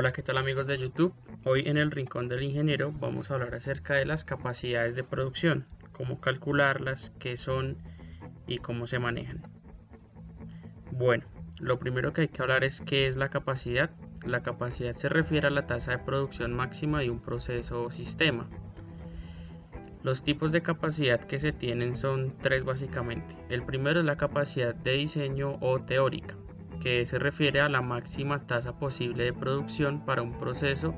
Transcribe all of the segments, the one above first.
Hola, ¿qué tal amigos de YouTube? Hoy en el Rincón del Ingeniero vamos a hablar acerca de las capacidades de producción, cómo calcularlas, qué son y cómo se manejan. Bueno, lo primero que hay que hablar es qué es la capacidad. La capacidad se refiere a la tasa de producción máxima de un proceso o sistema. Los tipos de capacidad que se tienen son tres básicamente. El primero es la capacidad de diseño o teórica, que se refiere a la máxima tasa posible de producción para un proceso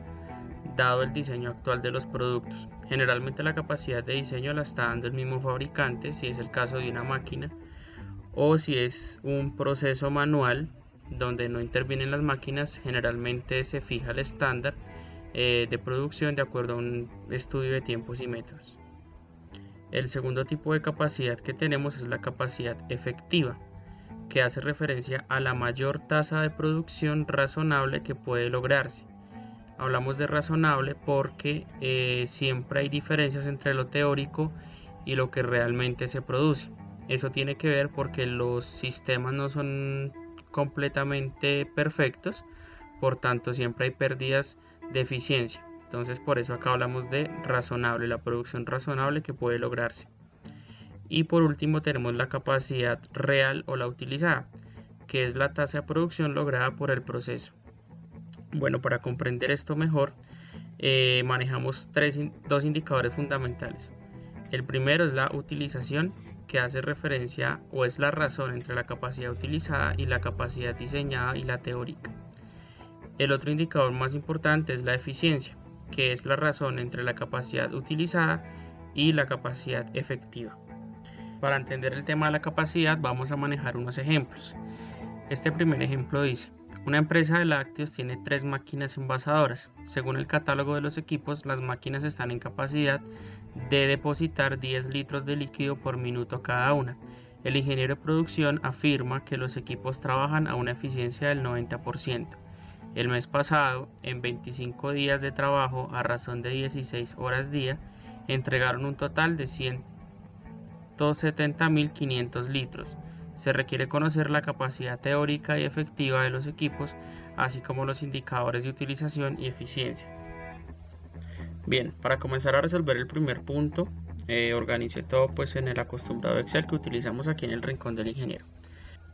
dado el diseño actual de los productos. Generalmente la capacidad de diseño la está dando el mismo fabricante si es el caso de una máquina, o si es un proceso manual donde no intervienen las máquinas, generalmente se fija el estándar de producción de acuerdo a un estudio de tiempos y métodos. El segundo tipo de capacidad que tenemos es la capacidad efectiva, que hace referencia a la mayor tasa de producción razonable que puede lograrse. Hablamos de razonable porque siempre hay diferencias entre lo teórico y lo que realmente se produce. Eso tiene que ver porque los sistemas no son completamente perfectos, por tanto siempre hay pérdidas de eficiencia. Entonces por eso acá hablamos de razonable, la producción razonable que puede lograrse. Y por último tenemos la capacidad real o la utilizada, que es la tasa de producción lograda por el proceso. Bueno, para comprender esto mejor, manejamos dos indicadores fundamentales. El primero es la utilización, que hace referencia o es la razón entre la capacidad utilizada y la capacidad diseñada y la teórica. El otro indicador más importante es la eficiencia, que es la razón entre la capacidad utilizada y la capacidad efectiva. Para entender el tema de la capacidad vamos a manejar unos ejemplos. Este primer ejemplo dice: una empresa de lácteos tiene 3 máquinas envasadoras. Según el catálogo de los equipos, las máquinas están en capacidad de depositar 10 litros de líquido por minuto cada una. El ingeniero de producción afirma que los equipos trabajan a una eficiencia del 90%. El mes pasado, en 25 días de trabajo a razón de 16 horas día, entregaron un total de 170.500 litros. Se requiere conocer la capacidad teórica y efectiva de los equipos, así como los indicadores de utilización y eficiencia. Bien, para comenzar a resolver el primer punto, organicé todo pues en el acostumbrado Excel que utilizamos aquí en el Rincón del Ingeniero.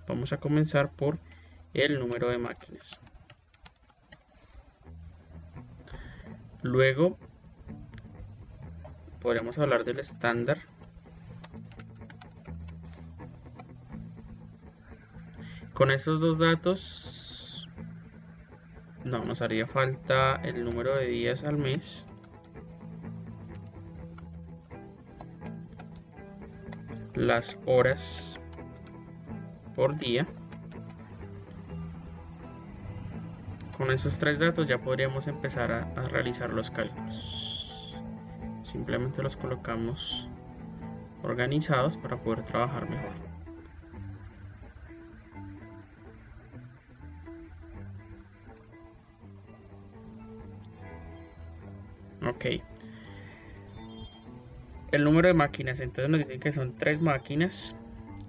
Vamos a comenzar por el número de máquinas. Luego podremos hablar del estándar. Con estos dos datos nos haría falta el número de días al mes, las horas por día. Con esos tres datos ya podríamos empezar a realizar los cálculos. Simplemente los colocamos organizados para poder trabajar mejor. Ok. El número de máquinas, entonces nos dicen que son 3 máquinas,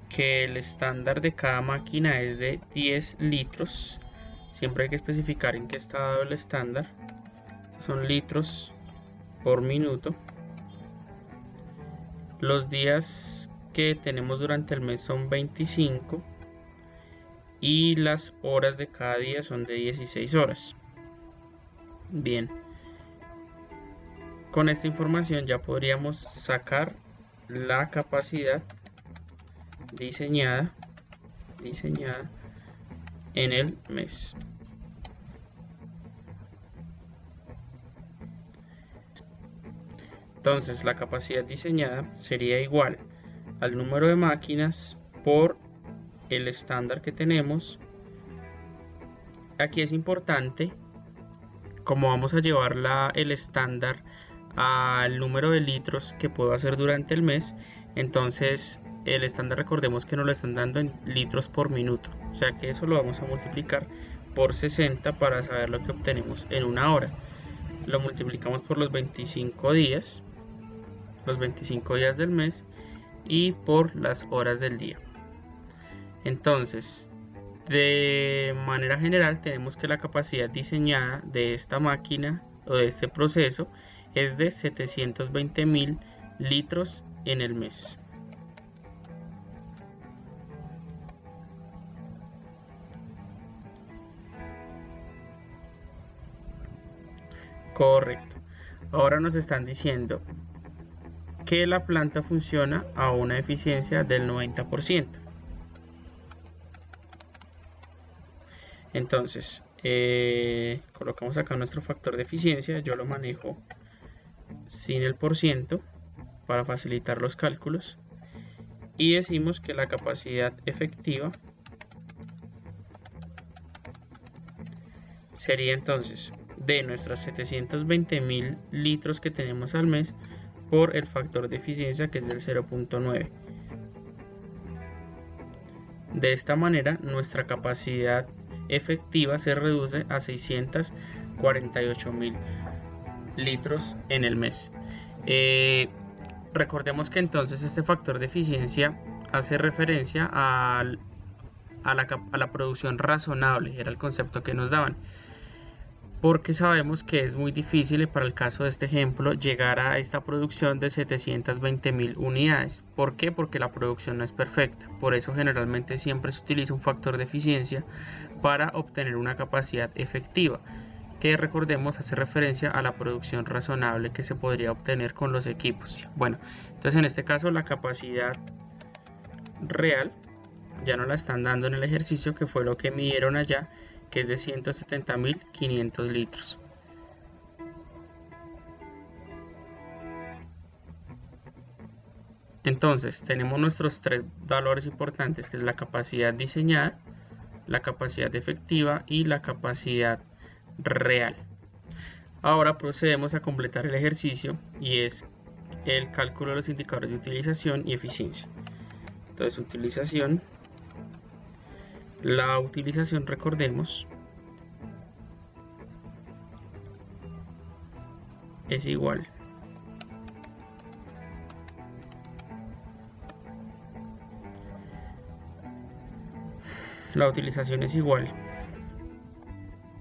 que el estándar de cada máquina es de 10 litros. Siempre hay que especificar en qué está dado el estándar. Son litros por minuto. Los días que tenemos durante el mes son 25 y las horas de cada día son de 16 horas. Bien, con esta información ya podríamos sacar la capacidad diseñada en el mes. Entonces la capacidad diseñada sería igual al número de máquinas por el estándar que tenemos. Aquí es importante, como vamos a llevar el estándar al número de litros que puedo hacer durante el mes, entonces el estándar, recordemos que nos lo están dando en litros por minuto, o sea que eso lo vamos a multiplicar por 60 para saber lo que obtenemos en una hora. Lo multiplicamos por los 25 días del mes y por las horas del día. Entonces De manera general tenemos que la capacidad diseñada de esta máquina o de este proceso es de 720.000 litros en el mes. Correcto. Ahora nos están diciendo que la planta funciona a una eficiencia del 90%. Entonces, colocamos acá nuestro factor de eficiencia. Yo lo manejo sin el % para facilitar los cálculos. Y decimos que la capacidad efectiva sería entonces de nuestras 720.000 litros que tenemos al mes por el factor de eficiencia, que es del 0.9. De esta manera nuestra capacidad efectiva se reduce a 648.000 litros en el mes. Recordemos que entonces este factor de eficiencia hace referencia a la producción razonable, era el concepto que nos daban, porque sabemos que es muy difícil para el caso de este ejemplo llegar a esta producción de 720.000 unidades. ¿Por qué? Porque la producción no es perfecta. Por eso generalmente siempre se utiliza un factor de eficiencia para obtener una capacidad efectiva, que recordemos hace referencia a la producción razonable que se podría obtener con los equipos. Bueno, entonces en este caso la capacidad real ya nos la están dando en el ejercicio, que fue lo que midieron allá, que es de 170.500 litros. Entonces tenemos nuestros tres valores importantes, que es la capacidad diseñada, la capacidad efectiva y la capacidad real. Ahora procedemos a completar el ejercicio, y es el cálculo de los indicadores de utilización y eficiencia. Entonces, utilización. La utilización, recordemos, es igual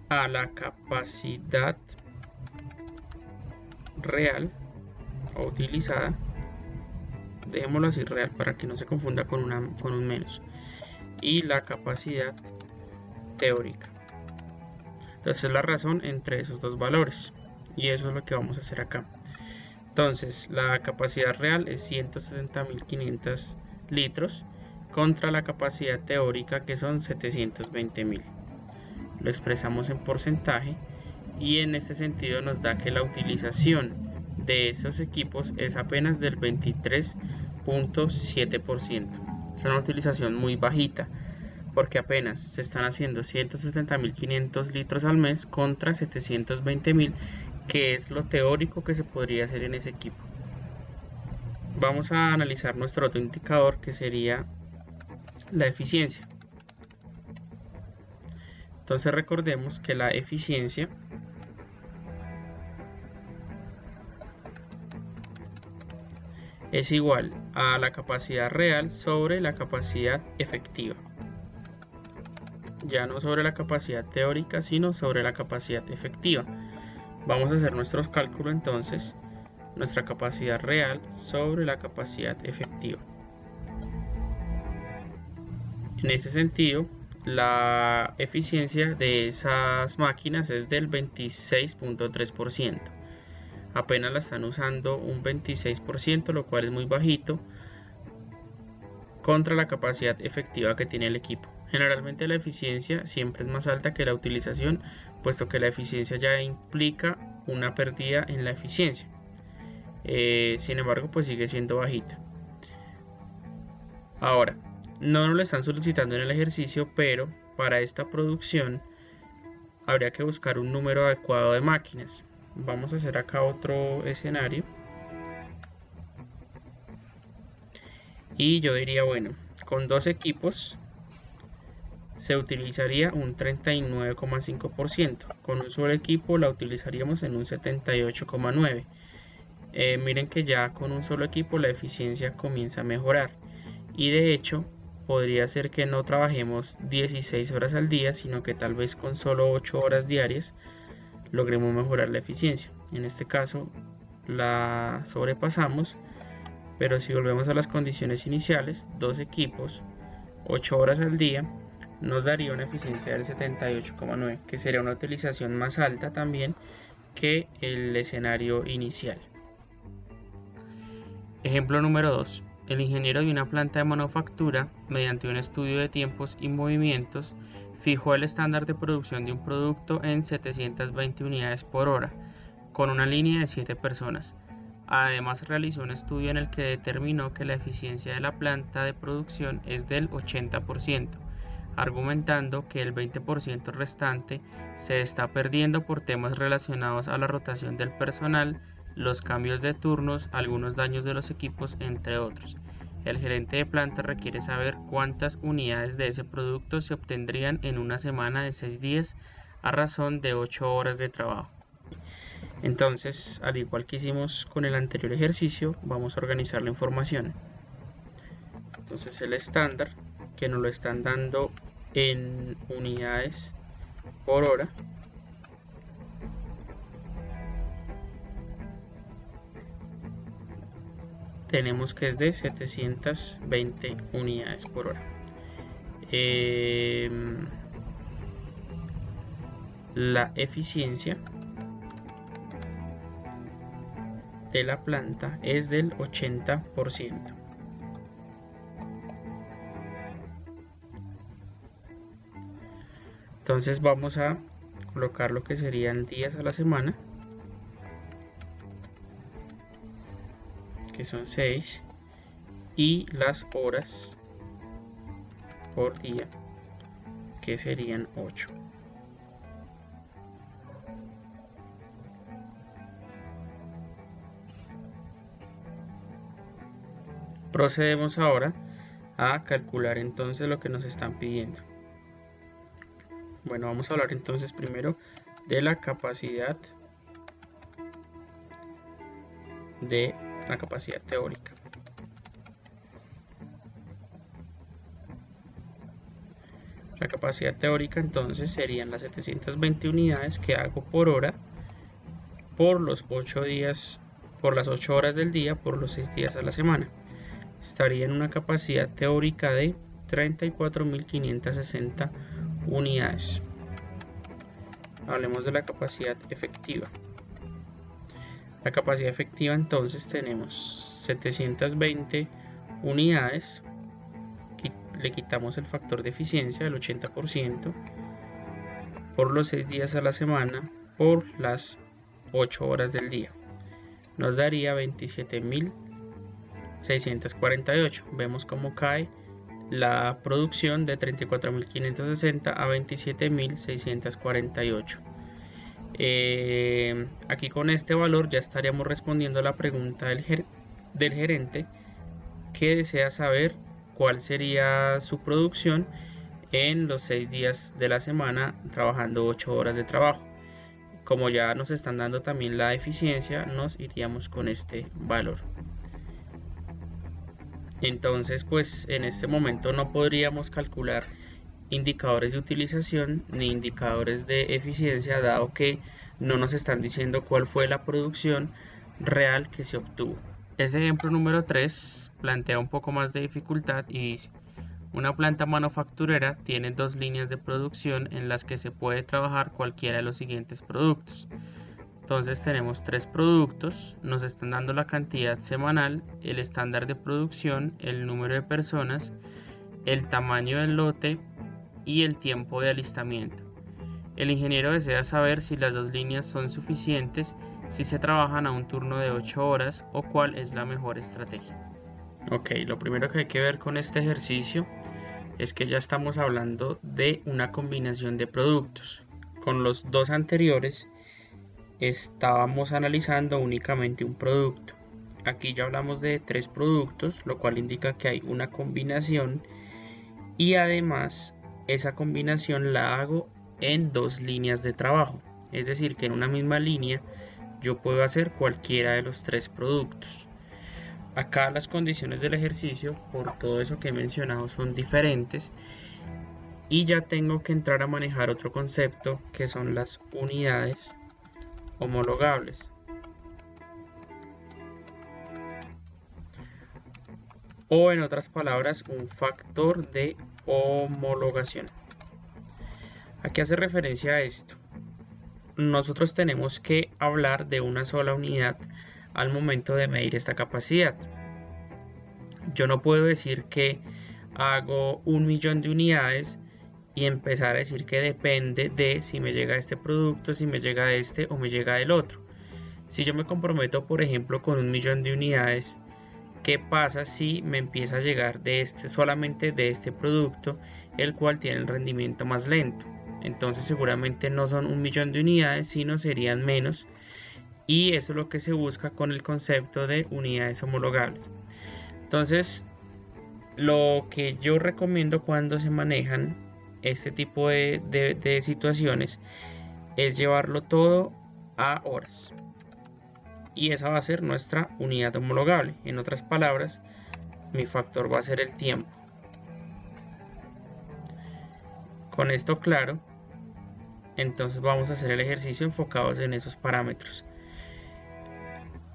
a la capacidad real o utilizada, dejémoslo así, real, para que no se confunda con un menos, y la capacidad teórica. Entonces la razón entre esos dos valores, y eso es lo que vamos a hacer acá. Entonces la capacidad real es 170.500 litros contra la capacidad teórica, que son 720.000. Lo expresamos en porcentaje, y en este sentido nos da que la utilización de esos equipos es apenas del 23.7%. Es una utilización muy bajita, porque apenas se están haciendo 170.500 litros al mes contra 720.000, que es lo teórico que se podría hacer en ese equipo. Vamos a analizar nuestro otro indicador, que sería la eficiencia. Entonces recordemos que la eficiencia es igual a la capacidad real sobre la capacidad efectiva. Ya no sobre la capacidad teórica, sino sobre la capacidad efectiva. Vamos a hacer nuestros cálculos entonces, nuestra capacidad real sobre la capacidad efectiva. En ese sentido, la eficiencia de esas máquinas es del 26.3%. Apenas la están usando un 26%, lo cual es muy bajito contra la capacidad efectiva que tiene el equipo. Generalmente la eficiencia siempre es más alta que la utilización, puesto que la eficiencia ya implica una pérdida en la eficiencia. Sin embargo, pues sigue siendo bajita. Ahora, no nos lo están solicitando en el ejercicio, pero para esta producción habría que buscar un número adecuado de máquinas. Vamos a hacer acá otro escenario, y yo diría, bueno, con dos equipos se utilizaría un 39.5%, con un solo equipo la utilizaríamos en un 78.9%. Miren que ya con un solo equipo la eficiencia comienza a mejorar, y de hecho podría ser que no trabajemos 16 horas al día, sino que tal vez con solo 8 horas diarias logremos mejorar la eficiencia. En este caso la sobrepasamos, pero si volvemos a las condiciones iniciales, 2 equipos, 8 horas al día, nos daría una eficiencia del 78,9, que sería una utilización más alta también que el escenario inicial. Ejemplo número 2. El ingeniero de una planta de manufactura, mediante un estudio de tiempos y movimientos, fijó el estándar de producción de un producto en 720 unidades por hora, con una línea de 7 personas. Además, realizó un estudio en el que determinó que la eficiencia de la planta de producción es del 80%, argumentando que el 20% restante se está perdiendo por temas relacionados a la rotación del personal, los cambios de turnos, algunos daños de los equipos, entre otros. El gerente de planta requiere saber cuántas unidades de ese producto se obtendrían en una semana de 6 días a razón de 8 horas de trabajo. Entonces, al igual que hicimos con el anterior ejercicio, vamos a organizar la información. Entonces, el estándar, que nos lo están dando en unidades por hora, tenemos que es de 720 unidades por hora. La eficiencia de la planta es del 80%. Entonces vamos a colocar lo que serían días a la semana, que son 6, y las horas por día, que serían 8. Procedemos ahora a calcular entonces lo que nos están pidiendo. Bueno, vamos a hablar entonces primero de la capacidad teórica. La capacidad teórica entonces serían las 720 unidades que hago por hora por los 8 días, por las 8 horas del día, por los 6 días a la semana. Estaría en una capacidad teórica de 34.560 unidades. Hablemos de la capacidad efectiva. La capacidad efectiva entonces tenemos 720 unidades, le quitamos el factor de eficiencia del 80% por los 6 días a la semana por las 8 horas del día. Nos daría 27.648. Vemos cómo cae la producción de 34.560 a 27.648. Aquí con este valor ya estaríamos respondiendo a la pregunta del gerente, que desea saber cuál sería su producción en los 6 días de la semana trabajando 8 horas de trabajo. Como ya nos están dando también la eficiencia, nos iríamos con este valor. Entonces, pues en este momento no podríamos calcular indicadores de utilización ni indicadores de eficiencia, dado que no nos están diciendo cuál fue la producción real que se obtuvo. Este ejemplo número 3 plantea un poco más de dificultad y dice: una planta manufacturera tiene 2 líneas de producción en las que se puede trabajar cualquiera de los siguientes productos. Entonces tenemos 3 productos, nos están dando la cantidad semanal, el estándar de producción, el número de personas, el tamaño del lote y el tiempo de alistamiento. El ingeniero desea saber si las 2 líneas son suficientes, si se trabajan a un turno de 8 horas o cuál es la mejor estrategia. Ok, lo primero que hay que ver con este ejercicio es que ya estamos hablando de una combinación de productos. Con los 2 anteriores estábamos analizando únicamente un producto. Aquí ya hablamos de 3 productos, lo cual indica que hay una combinación, y además esa combinación la hago en 2 líneas de trabajo. Es decir, que en una misma línea yo puedo hacer cualquiera de los 3 productos. Acá las condiciones del ejercicio, por todo eso que he mencionado, son diferentes y ya tengo que entrar a manejar otro concepto que son las unidades homologables, o en otras palabras, un factor de homologación. ¿A qué hace referencia a esto? Nosotros tenemos que hablar de una sola unidad al momento de medir esta capacidad. Yo no puedo decir que hago 1.000.000 de unidades y empezar a decir que depende de si me llega este producto, si me llega este o me llega el otro. Si yo me comprometo, por ejemplo, con 1.000.000 de unidades, ¿qué pasa si me empieza a llegar solamente de este producto, el cual tiene el rendimiento más lento? Entonces seguramente no son 1.000.000 de unidades, sino serían menos, y eso es lo que se busca con el concepto de unidades homologables. Entonces, lo que yo recomiendo cuando se manejan este tipo de situaciones es llevarlo todo a horas, y esa va a ser nuestra unidad homologable. En otras palabras, mi factor va a ser el tiempo. Con esto claro, entonces vamos a hacer el ejercicio enfocados en esos parámetros.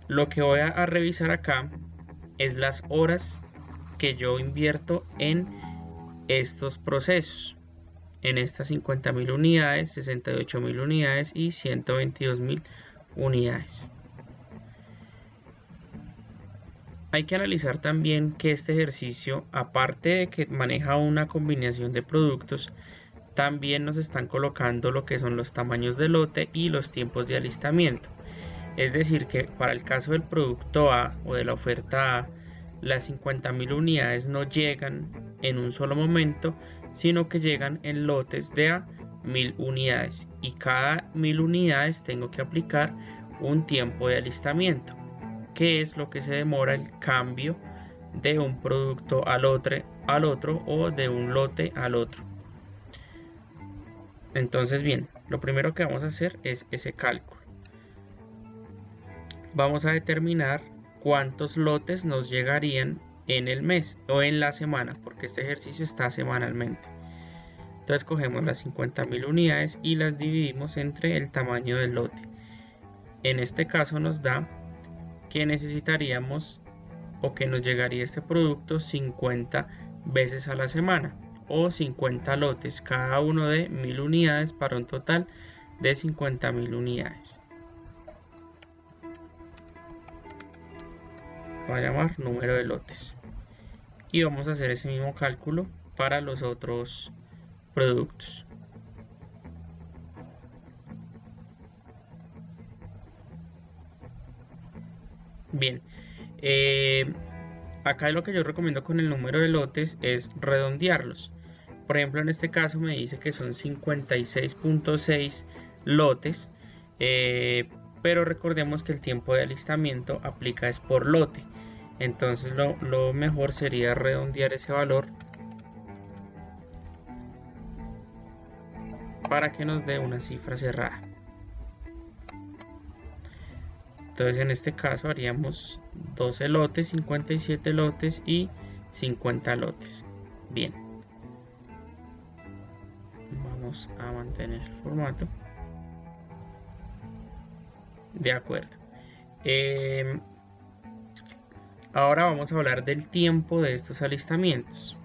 Lo que voy a revisar acá es las horas que yo invierto en estos procesos, en estas 50.000 unidades, 68.000 unidades y 122.000 unidades. Hay que analizar también que este ejercicio, aparte de que maneja una combinación de productos, también nos están colocando lo que son los tamaños de lote y los tiempos de alistamiento. Es decir, que para el caso del producto A o de la oferta A, las 50.000 unidades no llegan en un solo momento, sino que llegan en lotes de a 1.000 unidades, y cada 1.000 unidades tengo que aplicar un tiempo de alistamiento, que es lo que se demora el cambio de un producto al otro o de un lote al otro. Entonces, bien, lo primero que vamos a hacer es ese cálculo. Vamos a determinar cuántos lotes nos llegarían en el mes o en la semana, porque este ejercicio está semanalmente. Entonces cogemos las 50.000 unidades y las dividimos entre el tamaño del lote. En este caso nos da que necesitaríamos o que nos llegaría este producto 50 veces a la semana, o 50 lotes, cada uno de 1.000 unidades, para un total de 50.000 unidades. Va a llamar número de lotes, y vamos a hacer ese mismo cálculo para los otros productos. Bien, acá lo que yo recomiendo con el número de lotes es redondearlos. Por ejemplo, en este caso me dice que son 56.6 lotes, pero recordemos que el tiempo de alistamiento aplica es por lote. Entonces lo mejor sería redondear ese valor para que nos dé una cifra cerrada. Entonces en este caso haríamos 12 lotes, 57 lotes y 50 lotes. Bien, vamos a mantener el formato. De acuerdo. Ahora vamos a hablar del tiempo de estos alistamientos.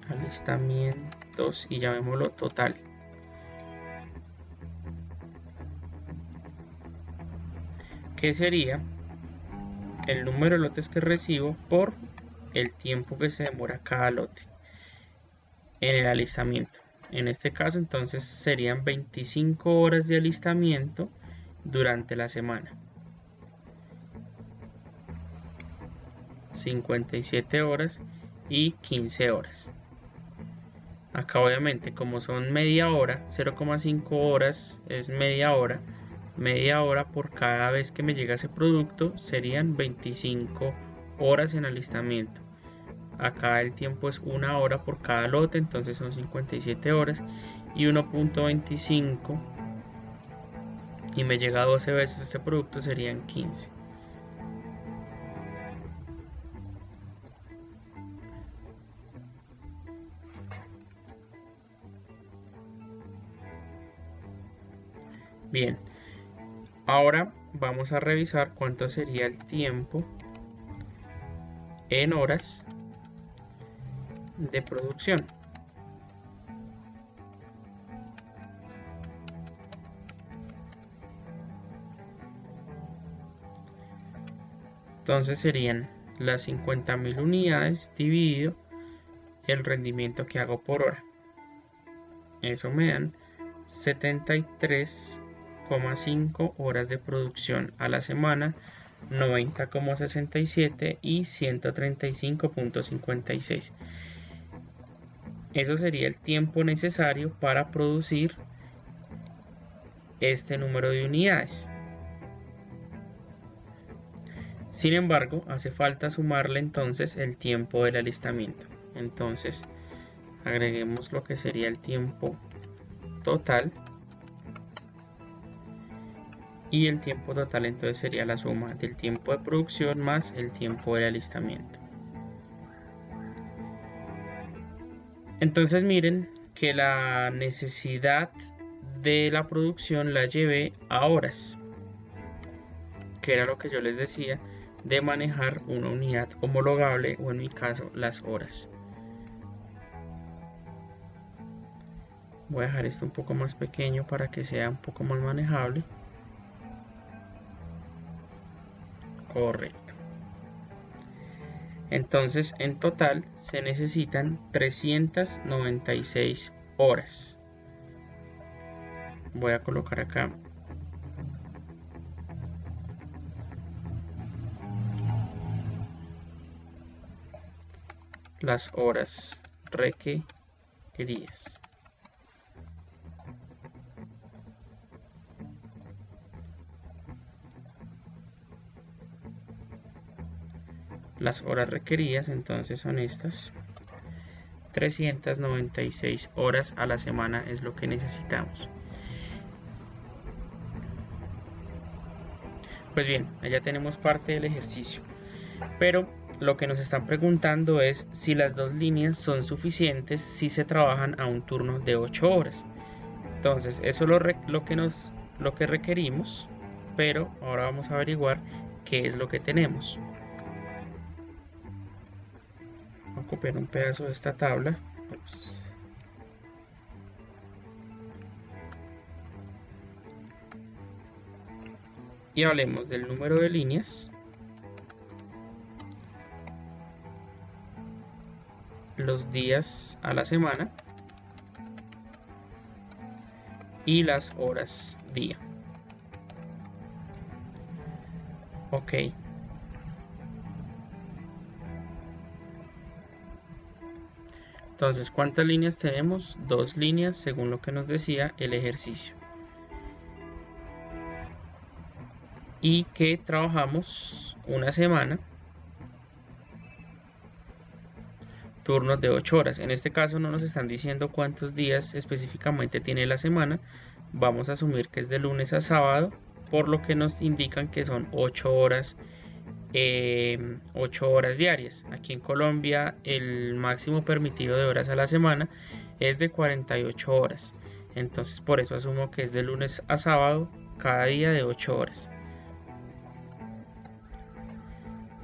Alistamientos, y llamémoslo total. Que sería el número de lotes que recibo por el tiempo que se demora cada lote en el alistamiento. En este caso entonces serían 25 horas de alistamiento durante la semana, 57 horas y 15 horas. Acá obviamente, como son media hora, 0,5 horas es media hora por cada vez que me llega ese producto, serían 25 horas en alistamiento. Acá el tiempo es 1 hora por cada lote, entonces son 57 horas, y 1.25 y me llega 12 veces este producto, serían 15. Bien, ahora vamos a revisar cuánto sería el tiempo en horas de producción. Entonces serían las 50.000 unidades dividido el rendimiento que hago por hora. Eso me dan 73,5 horas de producción a la semana, 90,67 y 135,56. Eso sería el tiempo necesario para producir este número de unidades. Sin embargo, hace falta sumarle entonces el tiempo del alistamiento. Entonces, agreguemos lo que sería el tiempo total. Y el tiempo total entonces sería la suma del tiempo de producción más el tiempo del alistamiento. Entonces miren que la necesidad de la producción la llevé a horas, que era lo que yo les decía de manejar una unidad homologable, o en mi caso las horas. Voy a dejar esto un poco más pequeño para que sea un poco más manejable. Correcto. Entonces en total se necesitan 396 horas. Voy a colocar acá las horas requeridas. Las horas requeridas entonces son estas. 396 horas a la semana es lo que necesitamos. Pues bien, allá tenemos parte del ejercicio, pero lo que nos están preguntando es si las dos líneas son suficientes si se trabajan a un turno de 8 horas. Entonces eso es lo que requerimos, pero ahora vamos a averiguar qué es lo que tenemos. Voy a copiar un pedazo de esta tabla. Y hablemos del número de líneas, los días a la semana y las horas día. Ok. Entonces, ¿cuántas líneas tenemos? 2 líneas, según lo que nos decía el ejercicio. Y que trabajamos una semana, turnos de 8 horas. En este caso no nos están diciendo cuántos días específicamente tiene la semana. Vamos a asumir que es de lunes a sábado, por lo que nos indican que son 8 horas 8 horas diarias. Aquí en Colombia el máximo permitido de horas a la semana es de 48 horas. Entonces por eso asumo que es de lunes a sábado, cada día de 8 horas.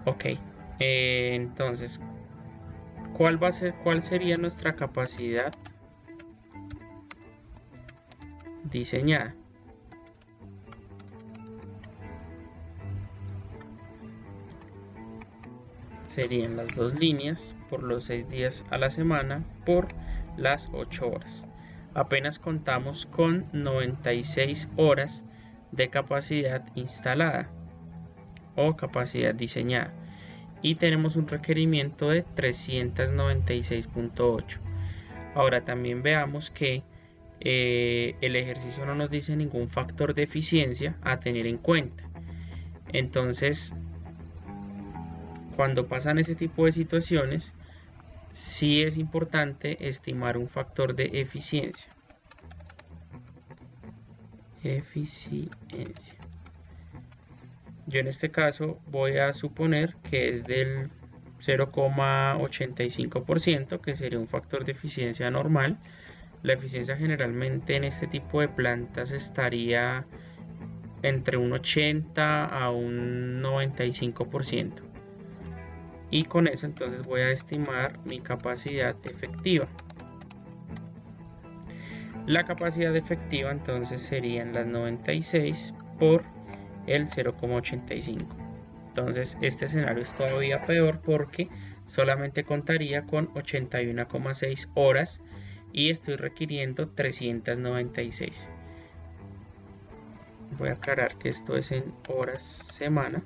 Ok, entonces, ¿cuál sería nuestra capacidad diseñada? Serían las 2 líneas por los 6 días a la semana por las 8 horas. Apenas contamos con 96 horas de capacidad instalada o capacidad diseñada, y tenemos un requerimiento de 396.8. Ahora también veamos que el ejercicio no nos dice ningún factor de eficiencia a tener en cuenta. Entonces, cuando pasan ese tipo de situaciones, sí es importante estimar un factor de eficiencia. eficiencia. Yo en este caso voy a suponer que es del 0,85%, que sería un factor de eficiencia normal. La eficiencia generalmente en este tipo de plantas estaría entre un 80 a un 95%. Y con eso entonces voy a estimar mi capacidad efectiva. La capacidad efectiva entonces serían las 96 por el 0,85. Entonces este escenario es todavía peor porque solamente contaría con 81,6 horas y estoy requiriendo 396. Voy a aclarar que esto es en horas semana.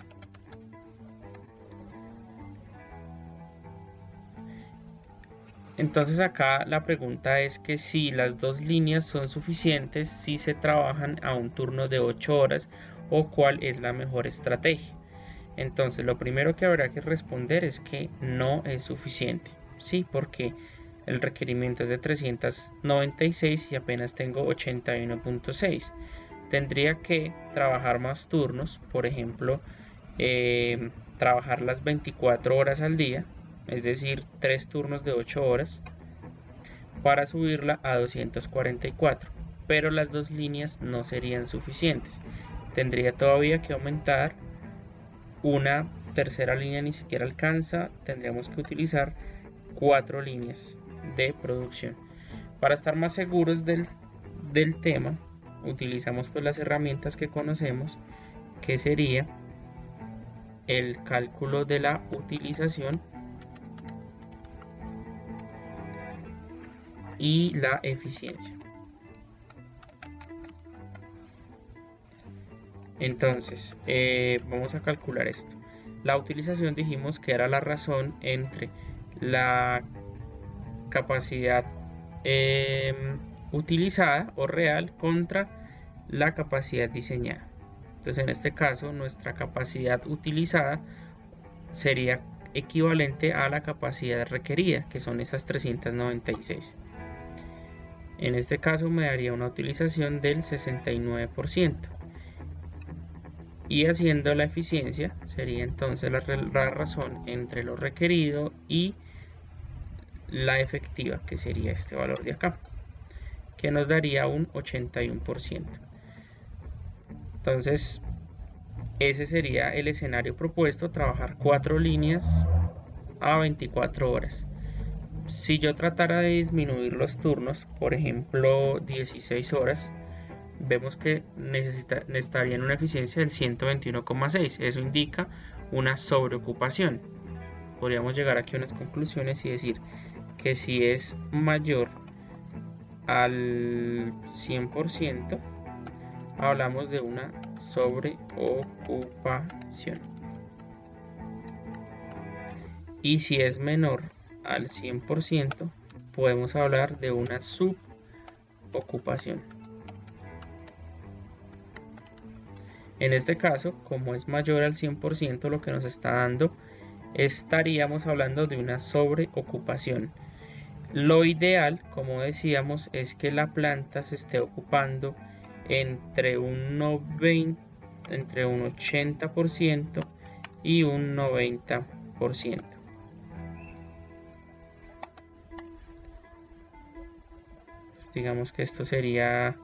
Entonces acá la pregunta es que si las dos líneas son suficientes, si se trabajan a un turno de 8 horas o cuál es la mejor estrategia. Entonces lo primero que habrá que responder es que no es suficiente, ¿sí? Porque el requerimiento es de 396 y apenas tengo 81.6. Tendría que trabajar más turnos, por ejemplo, trabajar las 24 horas al día, es decir, 3 turnos de 8 horas, para subirla a 244. Pero las dos líneas no serían suficientes. Tendría todavía que aumentar una tercera línea, ni siquiera alcanza. Tendríamos que utilizar 4 líneas de producción. Para estar más seguros del tema, utilizamos pues las herramientas que conocemos, que sería el cálculo de la utilización y la eficiencia. Entonces vamos a calcular esto. La utilización dijimos que era la razón entre la capacidad utilizada o real contra la capacidad diseñada. Entonces en este caso nuestra capacidad utilizada sería equivalente a la capacidad requerida, que son esas 396. En este caso me daría una utilización del 69%. Y haciendo la eficiencia sería entonces la razón entre lo requerido y la efectiva, que sería este valor de acá, que nos daría un 81%. Entonces ese sería el escenario propuesto, trabajar 4 líneas a 24 horas. Si yo tratara de disminuir los turnos, por ejemplo 16 horas, vemos que estaría en una eficiencia del 121,6. Eso indica una sobreocupación. Podríamos llegar aquí a unas conclusiones y decir que si es mayor al 100%, hablamos de una sobreocupación. Y si es menor al 100%, podemos hablar de una subocupación. En este caso, como es mayor al 100%, lo que nos está dando, estaríamos hablando de una sobreocupación. Lo ideal, como decíamos, es que la planta se esté ocupando entre un 80% y un 90%. Digamos que esto sería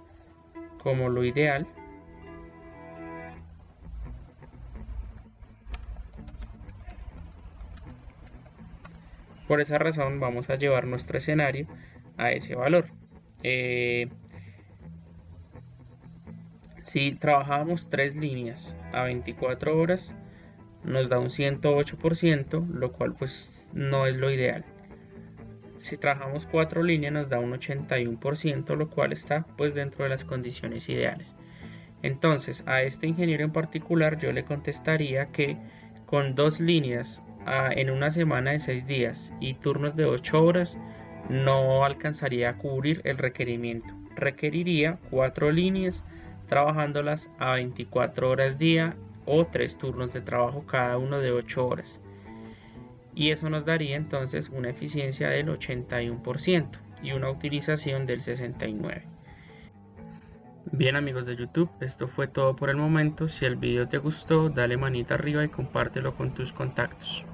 como lo ideal. Por esa razón vamos a llevar nuestro escenario a ese valor. Si trabajamos 3 líneas a 24 horas, nos da un 108%, lo cual pues no es lo ideal. Si trabajamos 4 líneas nos da un 81%, lo cual está pues dentro de las condiciones ideales. Entonces a este ingeniero en particular yo le contestaría que con 2 líneas en una semana de 6 días y turnos de 8 horas no alcanzaría a cubrir el requerimiento. Requeriría 4 líneas trabajándolas a 24 horas día o 3 turnos de trabajo cada uno de 8 horas. Y eso nos daría entonces una eficiencia del 81% y una utilización del 69%. Bien amigos de YouTube, esto fue todo por el momento. Si el video te gustó, dale manita arriba y compártelo con tus contactos.